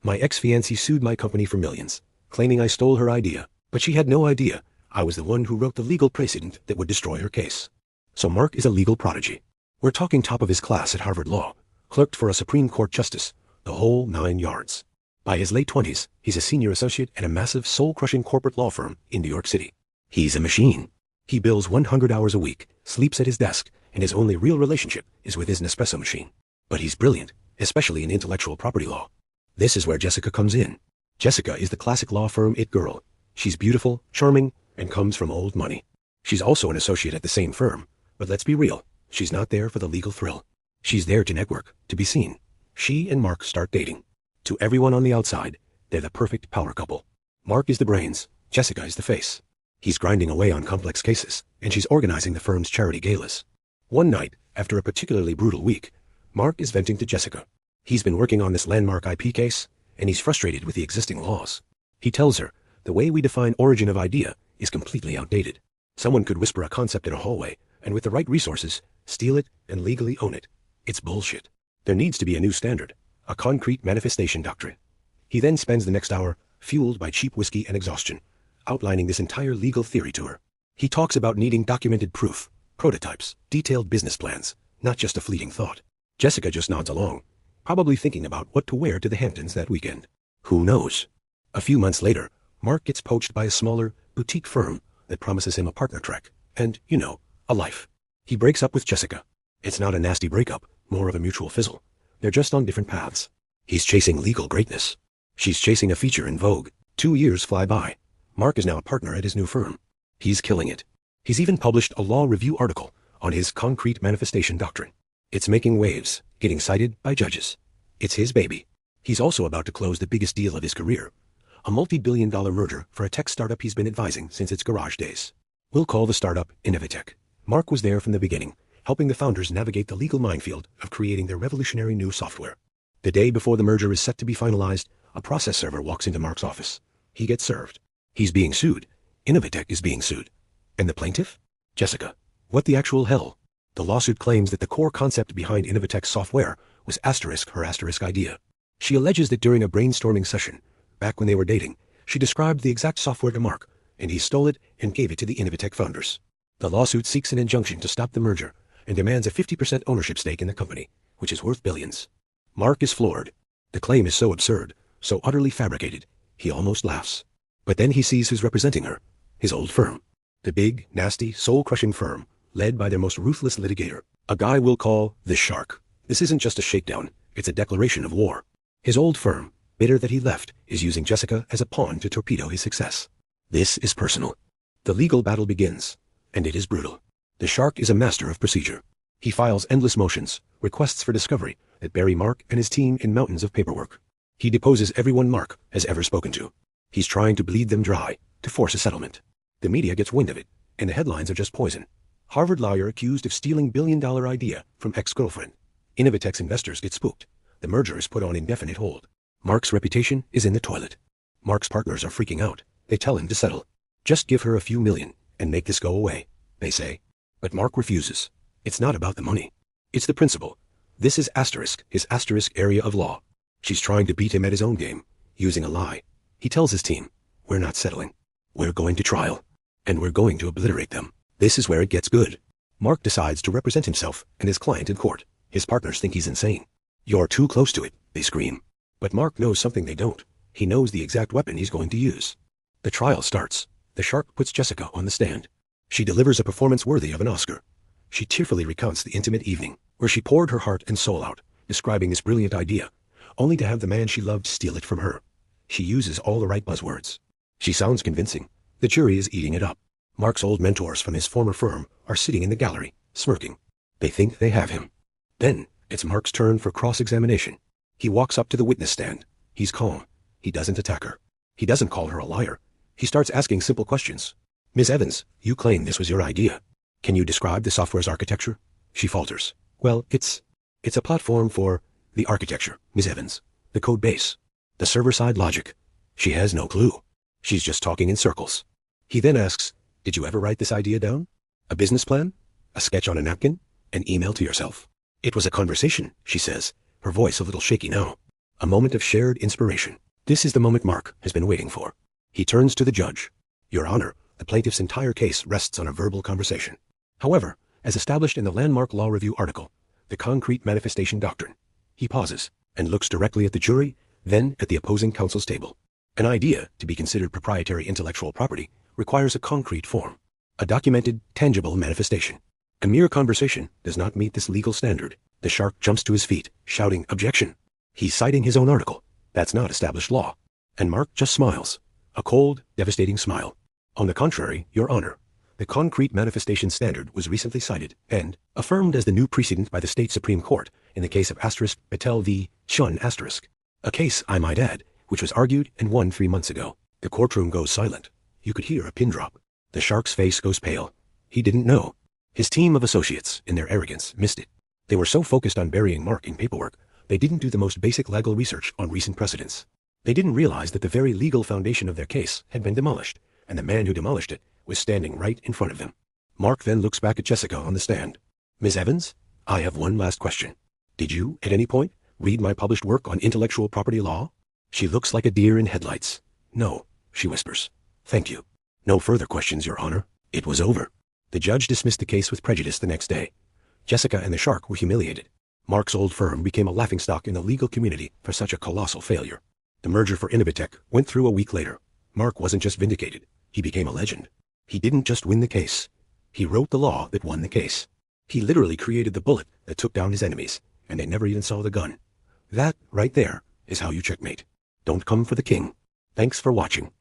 My ex-fiancée sued my company for millions, claiming I stole her idea, but she had no idea I was the one who wrote the legal precedent that would destroy her case. So Mark is a legal prodigy. We're talking top of his class at Harvard Law, clerked for a Supreme Court justice, the whole 9 yards. By his late 20s, he's a senior associate at a massive soul-crushing corporate law firm in New York City. He's a machine. He bills 100 hours a week, sleeps at his desk, and his only real relationship is with his Nespresso machine. But he's brilliant, especially in intellectual property law. This is where Jessica comes in. Jessica is the classic law firm it girl. She's beautiful, charming, and comes from old money. She's also an associate at the same firm, but let's be real, she's not there for the legal thrill. She's there to network, to be seen. She and Mark start dating. To everyone on the outside, they're the perfect power couple. Mark is the brains, Jessica is the face. He's grinding away on complex cases, and she's organizing the firm's charity galas. One night, after a particularly brutal week, Mark is venting to Jessica. He's been working on this landmark IP case, and he's frustrated with the existing laws. He tells her, the way we define origin of idea is completely outdated. Someone could whisper a concept in a hallway, and with the right resources, steal it and legally own it. It's bullshit. There needs to be a new standard, a concrete manifestation doctrine. He then spends the next hour, fueled by cheap whiskey and exhaustion, outlining this entire legal theory to her. He talks about needing documented proof, prototypes, detailed business plans, not just a fleeting thought. Jessica just nods along, probably thinking about what to wear to the Hamptons that weekend. Who knows? A few months later, Mark gets poached by a smaller, boutique firm that promises him a partner track and, a life. He breaks up with Jessica. It's not a nasty breakup, more of a mutual fizzle. They're just on different paths. He's chasing legal greatness. She's chasing a feature in Vogue. 2 years fly by. Mark is now a partner at his new firm. He's killing it. He's even published a law review article on his concrete manifestation doctrine. It's making waves, getting cited by judges. It's his baby. He's also about to close the biggest deal of his career, a multi-billion-dollar merger for a tech startup he's been advising since its garage days. We'll call the startup Innovitech. Mark was there from the beginning, helping the founders navigate the legal minefield of creating their revolutionary new software. The day before the merger is set to be finalized, a process server walks into Mark's office. He gets served. He's being sued. Innovitech is being sued. And the plaintiff? Jessica. What the actual hell? The lawsuit claims that the core concept behind Innovitech's software was her asterisk idea. She alleges that during a brainstorming session, back when they were dating, she described the exact software to Mark, and he stole it and gave it to the Innovitech founders. The lawsuit seeks an injunction to stop the merger and demands a 50% ownership stake in the company, which is worth billions. Mark is floored. The claim is so absurd, so utterly fabricated, he almost laughs. But then he sees who's representing her, his old firm. The big, nasty, soul-crushing firm, led by their most ruthless litigator, a guy we'll call the Shark. This isn't just a shakedown, it's a declaration of war. His old firm, bitter that he left, is using Jessica as a pawn to torpedo his success. This is personal. The legal battle begins, and it is brutal. The Shark is a master of procedure. He files endless motions, requests for discovery that bury Mark and his team in mountains of paperwork. He deposes everyone Mark has ever spoken to. He's trying to bleed them dry, to force a settlement. The media gets wind of it, and the headlines are just poison. Harvard lawyer accused of stealing billion-dollar idea from ex-girlfriend. Innovitech's investors get spooked. The merger is put on indefinite hold. Mark's reputation is in the toilet. Mark's partners are freaking out. They tell him to settle. Just give her a few million and make this go away, they say. But Mark refuses. It's not about the money. It's the principle. This is his asterisk area of law. She's trying to beat him at his own game, using a lie. He tells his team, we're not settling. We're going to trial. And we're going to obliterate them. This is where it gets good. Mark decides to represent himself and his client in court. His partners think he's insane. You're too close to it, they scream. But Mark knows something they don't. He knows the exact weapon he's going to use. The trial starts. The Shark puts Jessica on the stand. She delivers a performance worthy of an Oscar. She tearfully recounts the intimate evening, where she poured her heart and soul out, describing this brilliant idea, only to have the man she loved steal it from her. She uses all the right buzzwords. She sounds convincing. The jury is eating it up. Mark's old mentors from his former firm are sitting in the gallery, smirking. They think they have him. Then, it's Mark's turn for cross-examination. He walks up to the witness stand. He's calm. He doesn't attack her. He doesn't call her a liar. He starts asking simple questions. Ms. Evans, you claim this was your idea. Can you describe the software's architecture? She falters. Well, it's a platform for the architecture, Ms. Evans. The code base. The server-side logic. She has no clue. She's just talking in circles. He then asks, did you ever write this idea down? A business plan? A sketch on a napkin? An email to yourself? It was a conversation, she says, her voice a little shaky now. A moment of shared inspiration. This is the moment Mark has been waiting for. He turns to the judge. Your Honor, the plaintiff's entire case rests on a verbal conversation. However, as established in the Landmark Law Review article, the concrete manifestation doctrine, he pauses and looks directly at the jury, then at the opposing counsel's table. An idea, to be considered proprietary intellectual property, requires a concrete form, a documented, tangible manifestation. A mere conversation does not meet this legal standard. The shark jumps to his feet, shouting, "Objection!" He's citing his own article. That's not established law. And Mark just smiles. A cold, devastating smile. On the contrary, Your Honor, the concrete manifestation standard was recently cited and affirmed as the new precedent by the state Supreme Court in the case of Patel v. Chun *, a case, I might add, which was argued and won 3 months ago. The courtroom goes silent. You could hear a pin drop. The shark's face goes pale. He didn't know. His team of associates, in their arrogance, missed it. They were so focused on burying Mark in paperwork, they didn't do the most basic legal research on recent precedents. They didn't realize that the very legal foundation of their case had been demolished, and the man who demolished it was standing right in front of them. Mark then looks back at Jessica on the stand. Ms. Evans, I have one last question. Did you, at any point, read my published work on intellectual property law? She looks like a deer in headlights. No, she whispers. Thank you. No further questions, Your Honor. It was over. The judge dismissed the case with prejudice the next day. Jessica and the shark were humiliated. Mark's old firm became a laughingstock in the legal community for such a colossal failure. The merger for Innovatech went through a week later. Mark wasn't just vindicated. He became a legend. He didn't just win the case. He wrote the law that won the case. He literally created the bullet that took down his enemies, and they never even saw the gun. That, right there, is how you checkmate. Don't come for the king. Thanks for watching.